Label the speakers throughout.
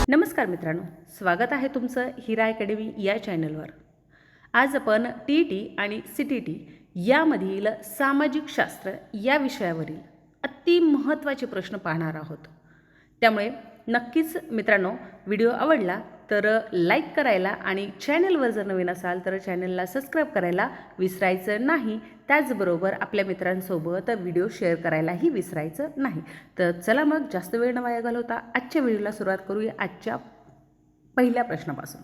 Speaker 1: नमस्कार मित्रांनो, स्वागत आहे तुमचं हिरा अकॅडमी या चॅनलवर। आज आपण TET आणि CTT यामधील सामाजिक शास्त्र या विषयावरील अति महत्त्वाचे प्रश्न पाहणार आहोत। त्यामुळे नक्कीच मित्रांनो, व्हिडिओ आवडला तर लाईक करायला आणि चॅनलवर जर नवीन असाल तर चॅनलला सबस्क्राईब करायला विसरायचं नाही। त्याचबरोबर आपल्या मित्रांसोबत व्हिडिओ शेअर करायलाही विसरायचं नाही। तर चला मग जास्त वेळ न वाया घालवता आजच्या व्हिडिओला सुरुवात करूया आजच्या पहिल्या प्रश्नापासून।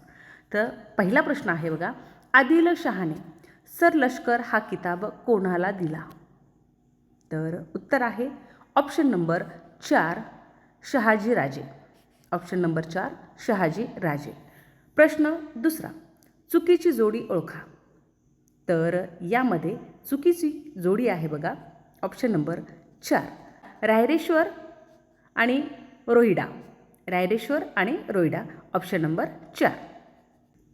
Speaker 1: तर पहिला प्रश्न आहे बघा, आदिलशहाने सरलष्कर हा किताब कोणाला दिला? तर उत्तर आहे ऑप्शन नंबर 4 शहाजी राजे। ऑप्शन नंबर 4 शहाजी राजे। प्रश्न दुसरा, चुकीची जोडी ओळखा। तर यामध्ये चुकीची जोडी आहे बघा ऑप्शन नंबर 4 रायरेश्वर आणि रोहिडा। रायरेश्वर आणि रोहिडा ऑप्शन नंबर 4।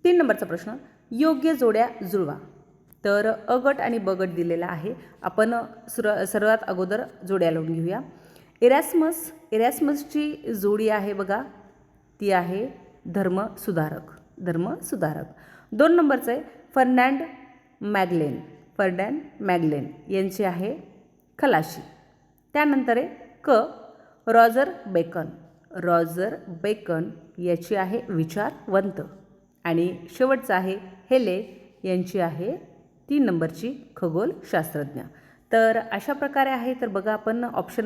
Speaker 1: 3 नंबरचा प्रश्न, योग्य जोड्या जुळवा। तर अ गट आणि ब गट दिलेला आहे। आपण सर्वात अगोदर जोड्या लावून घेऊया। इरॅस्मसची जोडी आहे बघा, ती आहे धर्मसुधारक। 2 नंबरचं आहे फर्डिनांड मॅगलेन यांची आहे खलाशी। त्यानंतर आहे क रॉजर बेकन याची आहे विचारवंत। आणि शेवटचं आहे हेले यांची आहे 3 नंबरची खगोलशास्त्रज्ञ। तर अशा प्रकारे आहे। तर बघा आपण ऑप्शन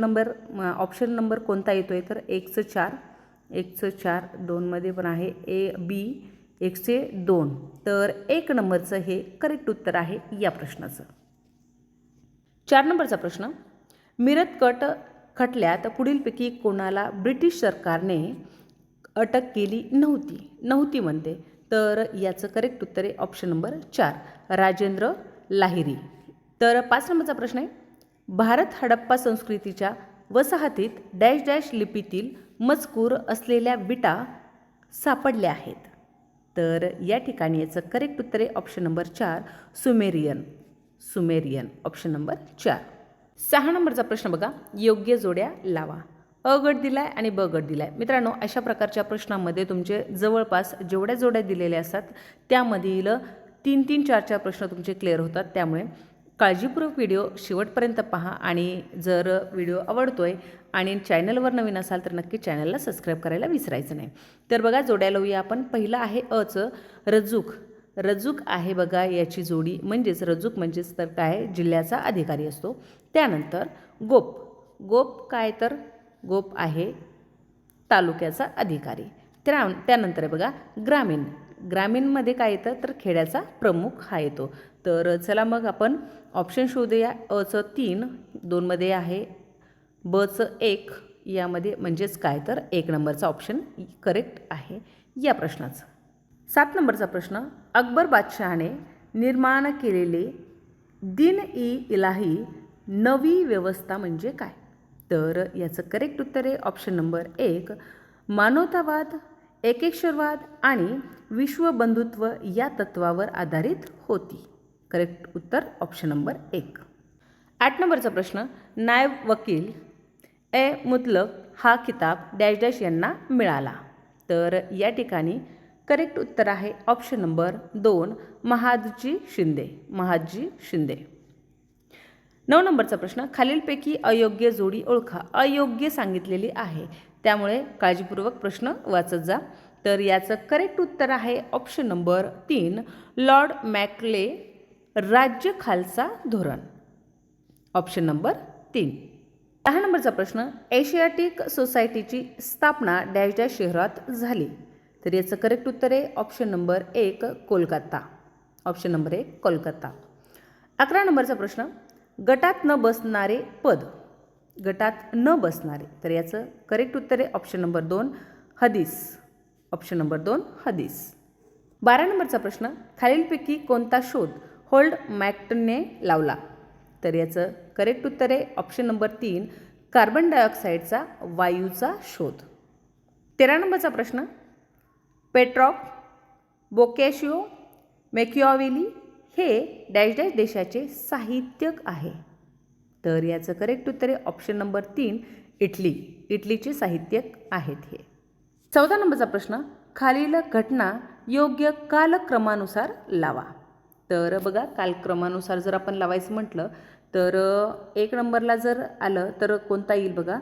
Speaker 1: नंबर कोणता येतोय तर 1 चं 4 2 मध्ये पण आहे B 1 चे 2। तर 1 नंबरचं हे करेक्ट उत्तर आहे या प्रश्नाचं। 4 नंबरचा प्रश्न, मिरत खटल्यात पुढीलपैकी कोणाला ब्रिटिश सरकारने अटक केली नव्हती म्हणते? तर याचं करेक्ट उत्तर आहे ऑप्शन नंबर 4 राजेंद्र लाहिरी। तर 5 नंबरचा प्रश्न आहे, भारत हडप्पा संस्कृतीच्या वसाहतीत डॅश डॅश लिपीतील मजकूर असलेल्या विटा सापडल्या आहेत। तर या ठिकाणी याचं करेक्ट उत्तर आहे option number 4 Sumerian option number 4। 6 नंबरचा प्रश्न बघा, योग्य जोड्या लावा। अ गट दिलाय आणि ब गट दिलाय। मित्रांनो, अशा प्रकारच्या प्रश्नांमध्ये तुमचे जवळपास जेवढ्या जोड्या दिलेल्या असतात त्यामधील 3-3, 4-4 प्रश्न तुमचे क्लिअर होतात। त्यामुळे काळजीपूर्वक व्हिडिओ शेवटपर्यंत पहा आणि जर व्हिडिओ आवडतोय आणि चॅनलवर नवीन असाल तर नक्की चॅनलला सबस्क्राईब करायला विसरायचं नाही। तर बघा जोड्या लावूया आपण। पहिला आहे अचं रजूक आहे बघा याची जोडी, रजूक म्हणजेच तर काय जिल्ह्याचा अधिकारी असतो। त्यानंतर गोप काय तर गोप आहे तालुक्याचा अधिकारी। त्यानंतर आहे बघा ग्रामीणमध्ये काय येतं तर खेड्याचा प्रमुख हा येतो। तर चला मग आपण ऑप्शन शोधूया। अचं 3 2 मध्ये आहे, बचं 1 यामध्ये म्हणजेच काय तर 1 नंबरचा ऑप्शन करेक्ट आहे या प्रश्नाचं। 7 नंबरचा प्रश्न, अकबर बादशहाने निर्माण केलेले दिन-ई-इलाही नवी व्यवस्था म्हणजे काय? तर याचं करेक्ट उत्तर आहे ऑप्शन नंबर 1 मानवतावाद, एकेश्वरवाद आणि विश्वबंधुत्व या तत्वावर आधारित होती। करेक्ट उत्तर ऑप्शन नंबर 1। 8 नंबरचा प्रश्न, नायब वकील मुतलक हा किताब डॅश डॅश यांना मिळाला? तर या ठिकाणी करेक्ट उत्तर आहे ऑप्शन नंबर 2 महादजी शिंदे। 9 नंबरचा प्रश्न, खालीलपैकी अयोग्य जोडी ओळखा। अयोग्य सांगितलेली आहे, त्यामुळे काळजीपूर्वक प्रश्न वाचत जा। तर याचं करेक्ट उत्तर आहे ऑप्शन नंबर 3 लॉर्ड मॅकले राज्य खालसा धोरण ऑप्शन नंबर 3। 10 नंबरचा प्रश्न, एशियाटिक सोसायटीची स्थापना डॅश डॅश शहरात झाली? तर याचं करेक्ट उत्तर आहे option number 1 Kolkata option number 1 Kolkata. 11 नंबरचा प्रश्न, गटात न बसणारे पद। तर याचं करेक्ट उत्तर आहे ऑप्शन नंबर 2 हदीस ऑप्शन नंबर 2 हदीस। 12 नंबरचा प्रश्न, खालीलपैकी कोणता शोध होल्ड मॅक्टने लावला? तर याचं करेक्ट उत्तर आहे ऑप्शन नंबर 3 कार्बन डायऑक्साईडचा वायूचा शोध। 13 नंबरचा प्रश्न, पेट्रॉक बोकॅशिओ मॅकियावेली हे डॅश डॅश देशाचे साहित्यक आहे? तर याचं करेक्ट उत्तर आहे ऑप्शन नंबर 3 इटलीचे साहित्यक आहेत हे। 14 नंबरचा प्रश्न, खालील घटना योग्य कालक्रमानुसार लावा. तर बघा, कालक्रमानुसार जर आपण लावायचं म्हटलं तर 1 नंबरला जर आलं तर कोणता येईल बघा,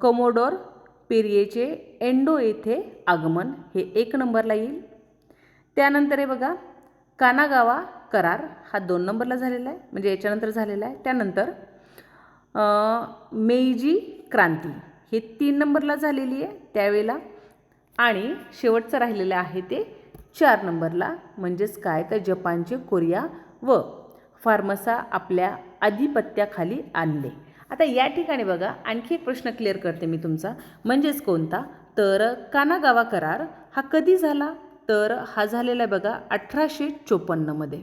Speaker 1: कमोडोर पेरियेचे एंडो येथे आगमन हे 1 नंबरला येईल. त्यानंतर आहे बघा, कानागावा करार हा 2 नंबरला झालेला आहे, म्हणजे याच्यानंतर झालेला आहे. त्यानंतर मेइजी क्रांती हे 3 नंबरला झालेली आहे त्यावेळेला. आणि शेवटचं राहिलेलं आहे ते 4 नंबरला, म्हणजेच काय तर जपानचे कोरिया व फार्मसा आपल्या आधिपत्याखाली आणले. आता या ठिकाणी बघा, आणखी एक प्रश्न क्लिअर करते मी तुमचा, म्हणजेच कोणता तर कानागावा करार हा कधी झाला तर हा झालेला आहे बघा 1854मध्ये,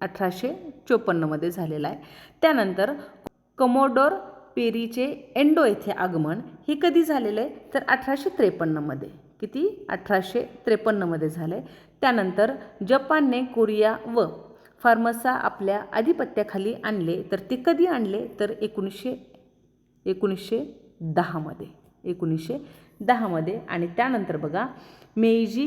Speaker 1: 1854मध्ये झालेला आहे. त्यानंतर कमोडोर पेरीचे एंडो येथे आगमन हे कधी झालेलं आहे तर 1853मध्ये. किती? 1853मध्ये झालं आहे. त्यानंतर जपानने कोरिया व फार्मसा आपल्या आधिपत्याखाली आणले, तर ते कधी आणले तर 1910मध्ये, 1910मध्ये. आणि त्यानंतर बघा, मेइजी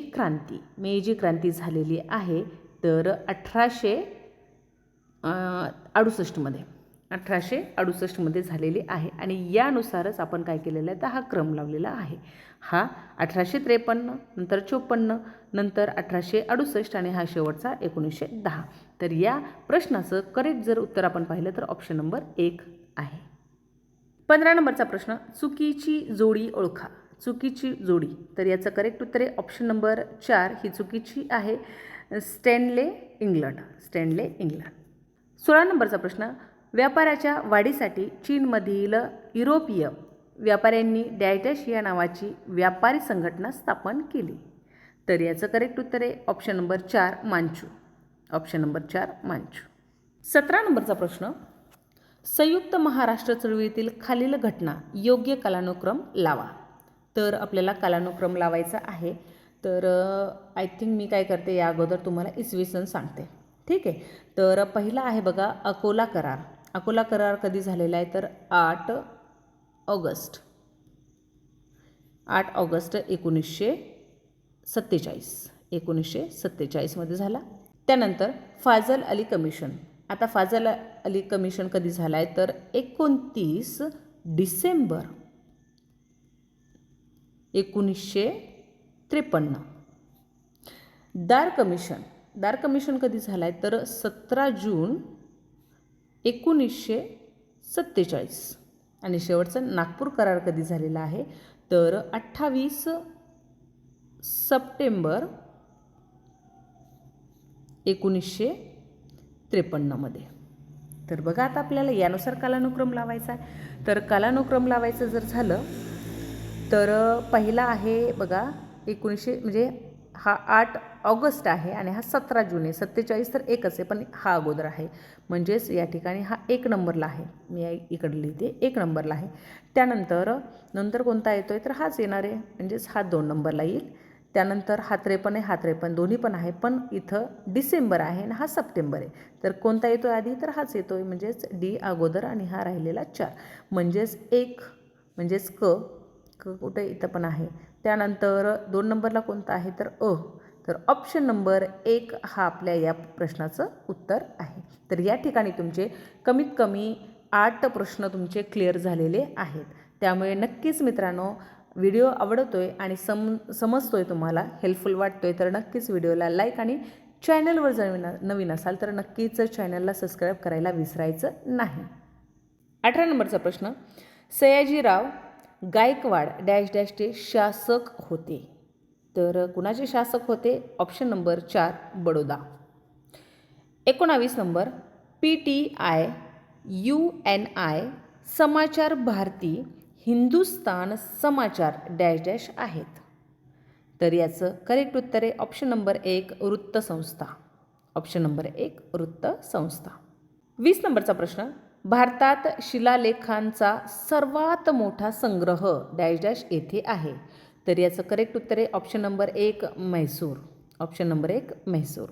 Speaker 1: क्रांती झालेली आहे तर 1868मध्ये, 1868मध्ये झालेली आहे. आणि यानुसारच आपण काय केलेलं आहे तर हा क्रम लावलेला आहे. हा 1853, नंतर 54, नंतर 1868 आणि हा शेवटचा 1910. तर या प्रश्नाचं करेक्ट जर उत्तर आपण पाहिलं तर ऑप्शन नंबर 1 आहे. 15 नंबरचा प्रश्न, चुकीची जोडी ओळखा. चुकीची जोडी, तर याचं करेक्ट उत्तर आहे ऑप्शन नंबर 4 ही चुकीची आहे, स्टॅनले इंग्लंड. 16 नंबरचा प्रश्न, व्यापाराच्या वाढीसाठी चीनमधील युरोपीय व्यापाऱ्यांनी डॅश या नावाची व्यापारी संघटना स्थापन केली. तर याचं करेक्ट उत्तर आहे option number 4 Manchu. Option number 4 Manchu. 17 नंबरचा प्रश्न, संयुक्त महाराष्ट्र चळवळीतील खालील घटना योग्य कालानुक्रम लावा. तर आपल्याला कालानुक्रम लावायचा आहे. तर आय थिंक मी काय करते, या अगोदर तुम्हाला इसवी सन सांगते, ठीक आहे. तर पहिला आहे बघा अकोला करार. अकोला करार कधी झालेला आहे तर 8 ऑगस्ट 1947 मध्ये झाला. त्यानंतर फाजल अली कमिशन. आता फाजल अली कमिशन कधी झाला आहे तर 29 डिसेंबर 1953. दार कमिशन कधी झाला आहे तर 17 जून 1947. आणि शेवटचा नागपूर करार कधी झालेला आहे तर 28 सप्टेंबर 1953मध्ये. तर बघा, आता आपल्याला यानुसार कालानुक्रम लावायचा आहे. तर कालानुक्रम लावायचं जर झालं तर पहिला आहे बघा 1900, म्हणजे हा 8 ऑगस्ट आहे आणि हा 17 जून आहे. 47 तर एकच आहे, पण हा अगोदर आहे, म्हणजेच या ठिकाणी हा 1 नंबरला आहे. मी इकडे लिहिते 1 नंबरला आहे. नंतर कोणता येतो आहे तर हाच येणार आहे, म्हणजेच हा 2 नंबरला येईल. त्यानंतर हा 53 आहे, हा 53 दोन्ही पण आहे, पण इथं डिसेंबर आहे आणि हा सप्टेंबर आहे. तर कोणता येतो आहे आधी तर हाच येतो आहे, म्हणजेच डी अगोदर आणि हा राहिलेला 4, म्हणजेच 1, म्हणजेच क कुठे इथं पण आहे. त्यानंतर 2 नंबरला कोणता आहे तर तर ऑप्शन नंबर 1 हा आपल्या या प्रश्नाचं उत्तर आहे. तर या ठिकाणी तुमचे कमीत कमी 8 प्रश्न तुमचे क्लिअर झालेले आहेत. त्यामुळे नक्कीच मित्रांनो, व्हिडिओ आवडतोय आणि समजतोय तुम्हाला, हेल्पफुल वाटतोय तर नक्कीच व्हिडिओला लाईक आणि चॅनलवर जर नवीन असाल तर नक्कीच चॅनलला सबस्क्राईब करायला विसरायचं नाही. 18 नंबरचा प्रश्न, सयाजीराव गायकवाड चे शासक होते. तर कुणाचे शासक होते? Option number 4 Baroda. 19 number, PTI UNI Samachar Bharati Hindustan Samachar आहेत. तर याचं करेक्ट उत्तर आहे ऑप्शन नंबर 1 वृत्तसंस्था. ऑप्शन नंबर 1 वृत्तसंस्था. 20 नंबरचा प्रश्न, भारतात शिलालेखांचा सर्वात मोठा संग्रह येथे आहे. तर याचं करेक्ट उत्तर आहे option number 1 Mysore. Option number 1 Mysore.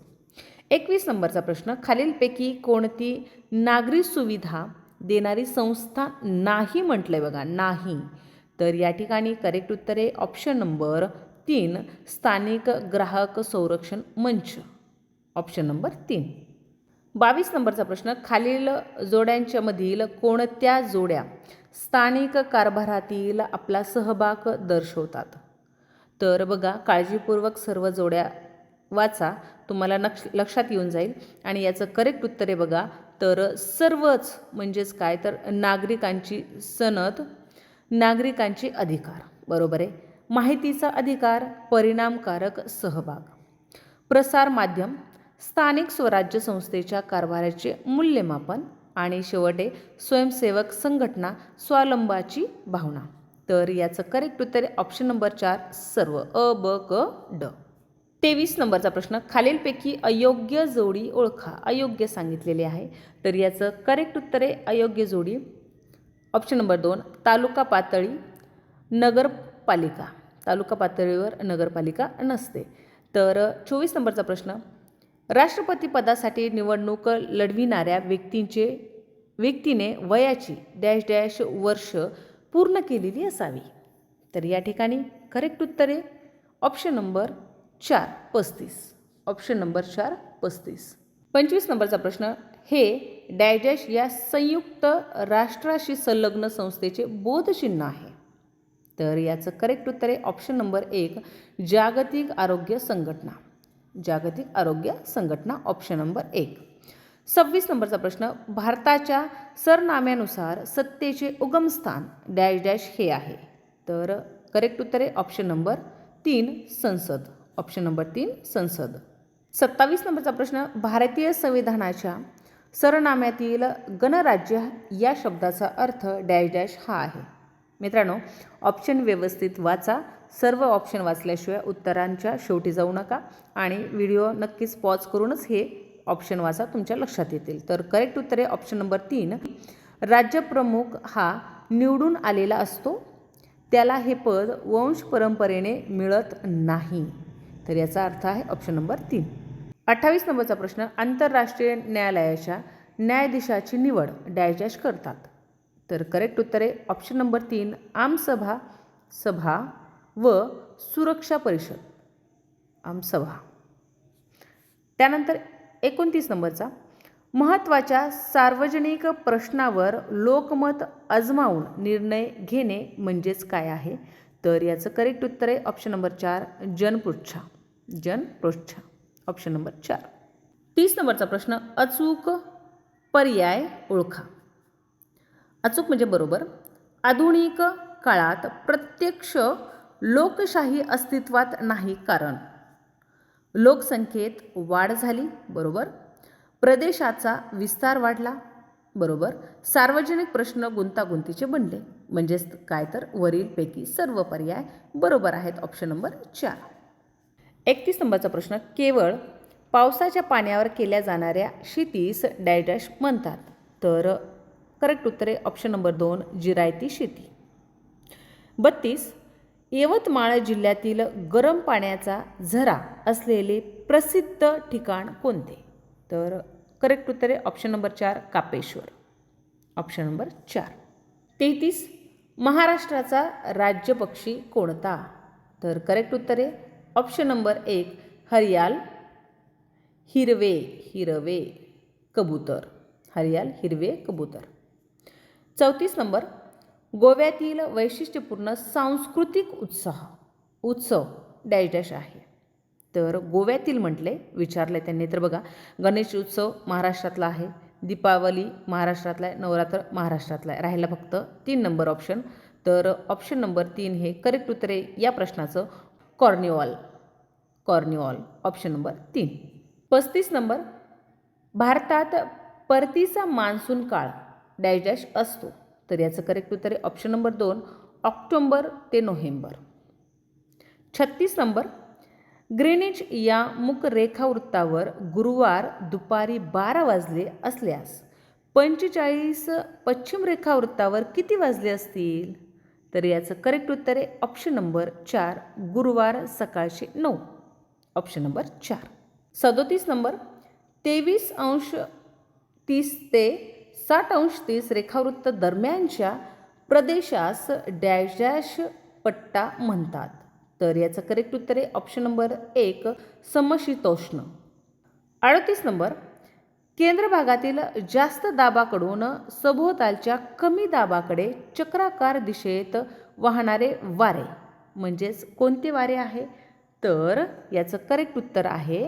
Speaker 1: 21 नंबरचा प्रश्न, खालीलपैकी कोणती नागरी सुविधा देणारी संस्था नाही म्हटलंय बघा, नाही. तर या ठिकाणी करेक्ट उत्तर आहे ऑप्शन नंबर 3 स्थानिक ग्राहक संरक्षण मंच. Option number 3. 22 नंबरचा प्रश्न, खालील जोड्यांच्या मधील कोणत्या जोड्या स्थानिक कारभारातील आपला सहभाग दर्शवतात? तर बघा, काळजीपूर्वक सर्व जोड्या वाचा, तुम्हाला लक्षात येऊन जाईल. आणि याचं करेक्ट उत्तर आहे बघा, तर सर्वच म्हणजेच काय, तर नागरिकांची सनद, नागरिकांचे अधिकार. बरोबर आहे. माहितीचा अधिकार, परिणामकारक सहभाग, प्रसार माध्यम, स्थानिक स्वराज्य संस्थेच्या कारभाराचे मूल्यमापन आणि शेवटे स्वयंसेवक संघटना, स्वावलंबाची भावना. तर याचं करेक्ट उत्तर आहे ऑप्शन नंबर 4 सर्व, अ ब क ड. 23 नंबरचा प्रश्न, खालीलपैकी अयोग्य जोडी ओळखा. अयोग्य सांगितलेले आहे, तर याचं करेक्ट उत्तर आहे अयोग्य जोडी ऑप्शन नंबर 2 तालुका पातळी नगरपालिका. तालुका पातळीवर नगरपालिका नसते. तर 24 नंबरचा प्रश्न, राष्ट्रपती पदासाठी निवडणूक लढविणाऱ्या व्यक्तीने वयाची डॅश डॅश वर्ष पूर्ण केलेली असावी. तर या ठिकाणी करेक्ट उत्तर आहे ऑप्शन नंबर 4 35. Option number 4 35. 25 नंबरचा प्रश्न, हे डॅश डॅश या संयुक्त राष्ट्राशी संलग्न संस्थेचे बोधचिन्ह आहे. तर याचं करेक्ट उत्तर आहे ऑप्शन नंबर 1 जागतिक आरोग्य संघटना. जागतिक आरोग्य संघटना ऑप्शन नंबर 1. 26 नंबरचा प्रश्न, भारताच्या सरनाम्यानुसार सत्तेचे उगमस्थान डॅश डॅश हे आहे. तर करेक्ट उत्तर आहे ऑप्शन नंबर 3 संसद. ऑप्शन नंबर 3 संसद. 27 नंबरचा प्रश्न, भारतीय संविधानाच्या सरनाम्यातील गणराज्य या शब्दाचा अर्थ डॅश डॅश हा आहे. मित्रांनो, ऑप्शन व्यवस्थित वाचा. सर्व ऑप्शन वाचल्याशिवाय उत्तरांच्या शेवटी जाऊ नका आणि व्हिडिओ नक्कीच पॉज करूनच हे ऑप्शन वाचा, तुमच्या लक्षात येतील. तर करेक्ट उत्तर आहे ऑप्शन नंबर 3 राज्यप्रमुख हा निवडून आलेला असतो, त्याला हे पद वंश परंपरेने मिळत नाही. तर याचा अर्थ आहे ऑप्शन नंबर 3. 28 नंबरचा प्रश्न, आंतरराष्ट्रीय न्यायालयाच्या न्यायाधीशाची निवड डॅश डॅश करतात. तर करेक्ट उत्तर आहे ऑप्शन नंबर 3 आमसभा सभा व सुरक्षा परिषद. आमसभा. त्यानंतर 29 नंबरचा, महत्त्वाच्या सार्वजनिक प्रश्नावर लोकमत अजमावून निर्णय घेणे म्हणजेच काय आहे? तर याचं करेक्ट उत्तर आहे ऑप्शन नंबर 4 जनपृच्छा. जनपृच्छा. Option number 4. 30 नंबरचा प्रश्न, अचूक पर्याय ओळखा. अचूक म्हणजे बरोबर. आधुनिक काळात प्रत्यक्ष लोकशाही अस्तित्वात नाही कारण लोकसंख्येत वाढ झाली. बरोबर. प्रदेशाचा विस्तार वाढला. बरोबर. सार्वजनिक प्रश्न गुंतागुंतीचे बनले. म्हणजेच काय, तर वरीलपैकी सर्व पर्याय बरोबर आहेत. Option number 4. 31 नंबरचा प्रश्न, केवळ पावसाच्या पाण्यावर केल्या जाणाऱ्या शेतीस डॅश डॅश म्हणतात. तर करेक्ट उत्तर आहे ऑप्शन नंबर 2 जिरायती शेती. 32 यवतमाळ जिल्ह्यातील गरम पाण्याचा झरा असलेले प्रसिद्ध ठिकाण कोणते? तर करेक्ट उत्तर आहे option number 4 Kapeshwar. Option number 4. 33 महाराष्ट्राचा राज्यपक्षी कोणता? तर करेक्ट उत्तर आहे ऑप्शन नंबर 1 हरियाल हिरवे कबूतर. हरियाल हिरवे कबूतर. 34 नंबर, गोव्यातील वैशिष्ट्यपूर्ण सांस्कृतिक उत्सव डॅश डॅश आहे. तर गोव्यातील म्हटले विचारले त्यांनी, तर बघा, गणेश उत्सव महाराष्ट्रातला आहे, दीपावली महाराष्ट्रातला आहे, नवरात्र महाराष्ट्रातला आहे. राहिला फक्त 3 नंबर ऑप्शन. तर ऑप्शन नंबर 3 हे करेक्ट उत्तर आहे या प्रश्नाचं कॉर्निवॉल. Option number 3. 35 नंबर, भारतात परतीचा मान्सून काळ डॅश डॅश असतो. तर याचं करेक्ट उत्तर आहे ऑप्शन नंबर 2 ऑक्टोबर ते नोव्हेंबर. 36 नंबर, ग्रीनिच या मुख रेखावृत्तावर गुरुवार दुपारी 12 वाजले असल्यास 45 पश्चिम रेखावृत्तावर किती वाजले असतील? तर याचं करेक्ट उत्तर आहे ऑप्शन नंबर 4 गुरुवार सकाळचे 9. Option number 4. 37 नंबर, 23°30 ते 60°30 रेखावृत्त दरम्यानच्या प्रदेशास डॅश डॅश पट्टा म्हणतात. तर याचं करेक्ट उत्तर आहे ऑप्शन नंबर 1 समशीतोष्ण. 38 नंबर, केंद्र भागातील जास्त दाबाकडून सभोवतालच्या कमी दाबाकडे चक्राकार दिशेत वाहणारे वारे म्हणजेच कोणते वारे आहे? तर याचं करेक्ट उत्तर आहे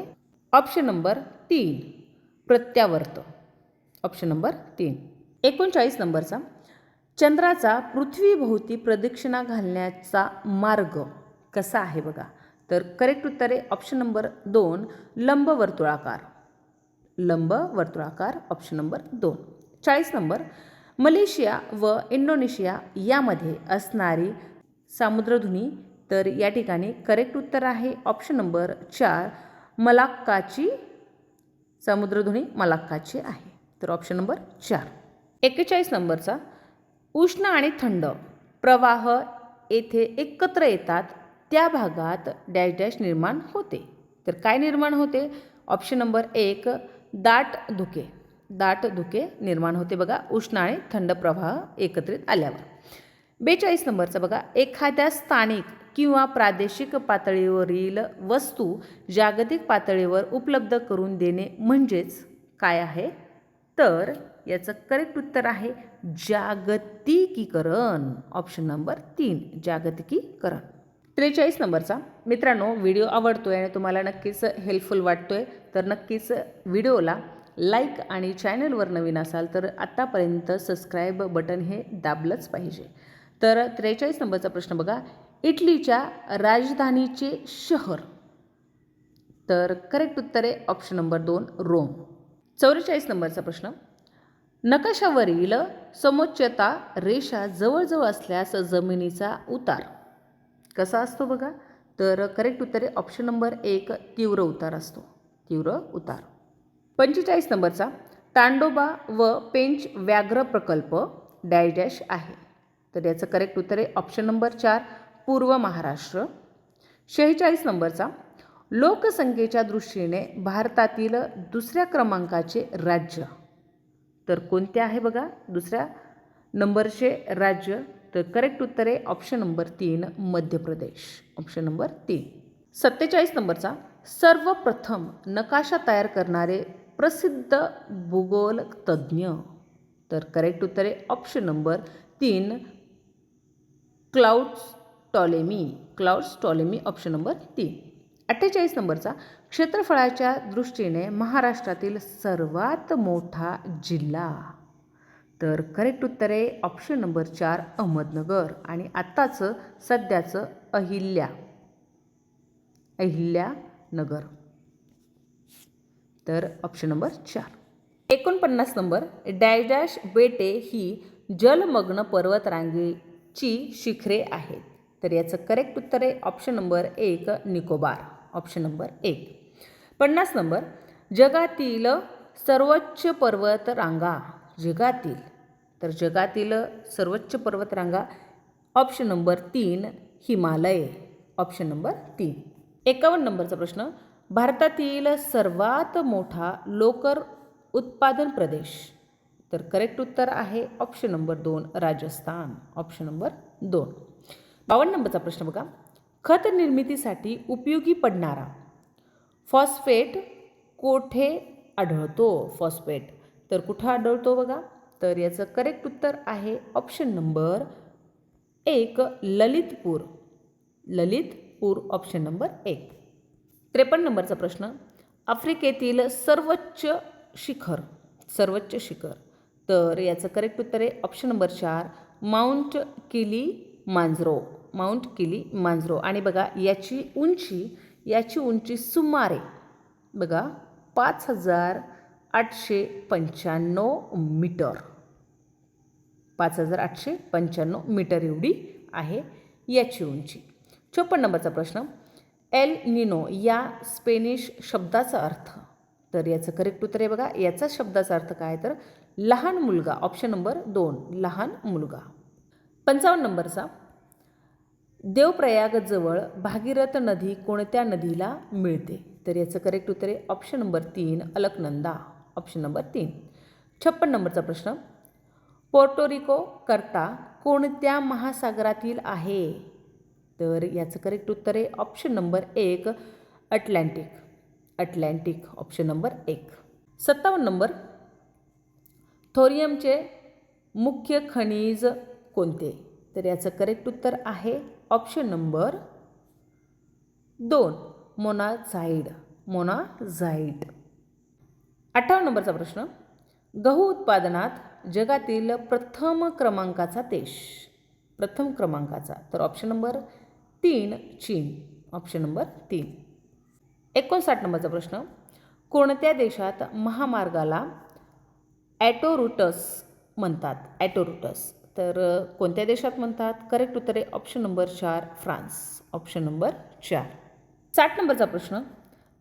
Speaker 1: ऑप्शन नंबर 3 प्रत्यावर्त. Option number 3. 39 नंबरचा, चंद्राचा पृथ्वीभोवती प्रदक्षिणा घालण्याचा मार्ग कसा आहे बघा? तर करेक्ट उत्तर आहे ऑप्शन नंबर 2 लंबवर्तुळाकार. लंबवर्तुळाकार ऑप्शन नंबर 2. 40 नंबर, मलेशिया व इंडोनेशिया यामध्ये असणारी सामुद्रधुनी. तर या ठिकाणी करेक्ट उत्तर आहे ऑप्शन नंबर 4 मलाक्काची समुद्रधुनी मलाक्काची आहे. तर ऑप्शन नंबर 4. 41 नंबरचा, उष्ण आणि थंड प्रवाह येथे एकत्र येतात त्या भागात डॅश डॅश निर्माण होते. तर काय निर्माण होते? ऑप्शन नंबर 1 दाट धुके. दाट धुके निर्माण होते बघा उष्ण आणि थंड प्रवाह एकत्रित आल्यावर. 42 नंबरचा बघा, एखाद्या स्थानिक किंवा प्रादेशिक पातळीवरील वस्तू जागतिक पातळीवर उपलब्ध करून देणे म्हणजेच काय आहे? तर याचं करेक्ट उत्तर आहे जागतिकीकरण. ऑप्शन नंबर 3 जागतिकीकरण. 43 नंबरचा, मित्रांनो व्हिडिओ आवडतोय आणि तुम्हाला नक्कीच हेल्पफुल वाटतोय तर नक्कीच व्हिडिओला लाईक आणि चॅनलवर नवीन असाल तर आत्तापर्यंत सबस्क्राईब बटन हे दाबलंच पाहिजे. तर 43 नंबरचा प्रश्न बघा, इटलीच्या राजधानीचे शहर. तर करेक्ट उत्तर आहे ऑप्शन नंबर 2 रोम. 44 नंबरचा प्रश्न, नकाशावरील समोच्चता रेषा जवळजवळ असल्यास जमिनीचा उतार कसा असतो बघा? तर करेक्ट उत्तर आहे ऑप्शन नंबर 1 तीव्र उतार असतो. तीव्र उतार. 45 नंबरचा, तांडोबा व पेंच व्याघ्र प्रकल्प डॅश डॅश आहे. तर याचं करेक्ट उत्तर आहे ऑप्शन नंबर 4 पूर्व महाराष्ट्र. 46 नंबरचा, लोकसंख्येच्या दृष्टीने भारतातील दुसऱ्या क्रमांकाचे राज्य. तर कोणते आहे बघा दुसऱ्या नंबरचे राज्य? तर करेक्ट उत्तर आहे option number 3 Madhya Pradesh. Option number 3. 47 नंबरचा, सर्वप्रथम नकाशा तयार करणारे प्रसिद्ध भूगोल तज्ज्ञ. तर करेक्ट उत्तर आहे option number 3 clouds Ptolemy. Clouds Ptolemy option number 3. 48 नंबरचा, क्षेत्रफळाच्या दृष्टीने महाराष्ट्रातील सर्वात मोठा जिल्हा. तर करेक्ट उत्तर आहे ऑप्शन नंबर 4 अहमदनगर आणि आत्ताचं सध्याचं अहिल्यानगर. तर option number 4. 49 number, dash dash बेटे ही जलमग्न पर्वतरांगेची शिखरे आहेत. तर याचं करेक्ट उत्तर आहे option number 1 Nicobar. Option number 1. 50 number, जगातील सर्वोच्च पर्वतरांगा. जगातील, तर जगातील सर्वोच्च पर्वतरांगा option number 3 Himalaya. Option number 3. 51 नंबरचा प्रश्न, भारतातील सर्वात मोठा लोकर उत्पादन प्रदेश. तर करेक्ट उत्तर आहे option number 2 Rajasthan. Option number 2. 52 नंबरचा प्रश्न बघा, खत निर्मितीसाठी उपयोगी पडणारा फॉस्फेट कोठे आढळतो? फॉस्फेट तर कुठं आढळतो बघा? तर याचं करेक्ट उत्तर आहे option number 1 Lalitpur. Lalitpur option number 1. 53 नंबरचा प्रश्न, आफ्रिकेतील सर्वोच्च शिखर. सर्वोच्च शिखर. तर याचं करेक्ट उत्तर आहे ऑप्शन नंबर 4 माउंट किलीमांजरो. माउंट किलीमांजरो. आणि बघा याची उंची सुमारे बघा 5895 मीटर. 5895 मीटर एवढी आहे याची उंची. 54 नंबरचा प्रश्न, एल निनो या स्पेनिश शब्दाचा अर्थ. तर याचं करेक्ट उत्तर आहे बघा, याचा शब्दाचा अर्थ काय तर लहान मुलगा. ऑप्शन नंबर 2 लहान मुलगा. 55 नंबरचा, देवप्रयागजवळ भागीरथ नदी कोणत्या नदीला मिळते? तर याचं करेक्ट उत्तर आहे option number 3 Alaknanda. Option number 3. 56 नंबरचा प्रश्न, पोर्टोरिको करता कोणत्या महासागरातील आहे? तर याचं करेक्ट उत्तर आहे option number 1 Atlantic. Atlantic option number 1. 57 number, थोरियमचे मुख्य खनिज कोणते? तर याचं करेक्ट उत्तर आहे ऑप्शन नंबर 2 मोनाझाईड. मोनाझाईड. 58 नंबरचा प्रश्न, गहू उत्पादनात जगातील प्रथम क्रमांकाचा देश. प्रथम क्रमांकाचा. तर ऑप्शन नंबर 3 चीन. Option number 3. 59 नंबरचा प्रश्न, कोणत्या देशात महामार्गाला ॲटोरुटस म्हणतात? ॲटोरुटस. तर कोणत्या देशात म्हणतात? करेक्ट उत्तर आहे option number 4 France. Option number 4. 60 नंबरचा प्रश्न,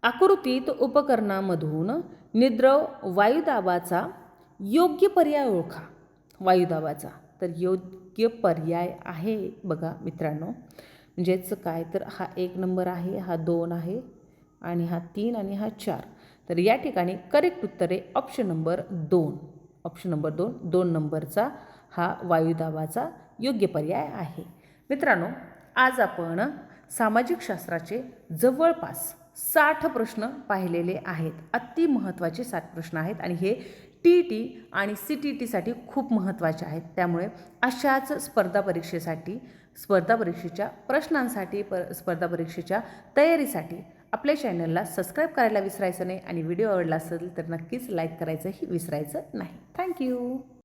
Speaker 1: आकृतीत उपकरणामधून निद्रव वायुदाबाचा योग्य पर्याय ओळखा. वायुदाबाचा. तर योग्य पर्याय आहे बघा मित्रांनो, म्हणजेच काय, तर हा 1 नंबर आहे, हा 2 आहे आणि हा 3 आणि हा 4. तर या ठिकाणी करेक्ट उत्तर आहे ऑप्शन नंबर 2. Option number 2. 2 नंबरचा हा वायुदाबाचा योग्य पर्याय आहे. मित्रांनो, आज आपण सामाजिक शास्त्राचे जवळपास 60 प्रश्न पाहिलेले आहेत. अति महत्त्वाचे 60 प्रश्न आहेत आणि हे TET आणि CTETसाठी खूप महत्त्वाचे आहेत. त्यामुळे अशाच स्पर्धा परीक्षेच्या प्रश्नांसाठी स्पर्धा परीक्षेच्या तयारीसाठी आपल्या चॅनलला सबस्क्राईब करायला विसरायचं नाही आणि व्हिडिओ आवडला असेल तर नक्कीच लाईक करायचंही विसरायचं नाही. थँक्यू.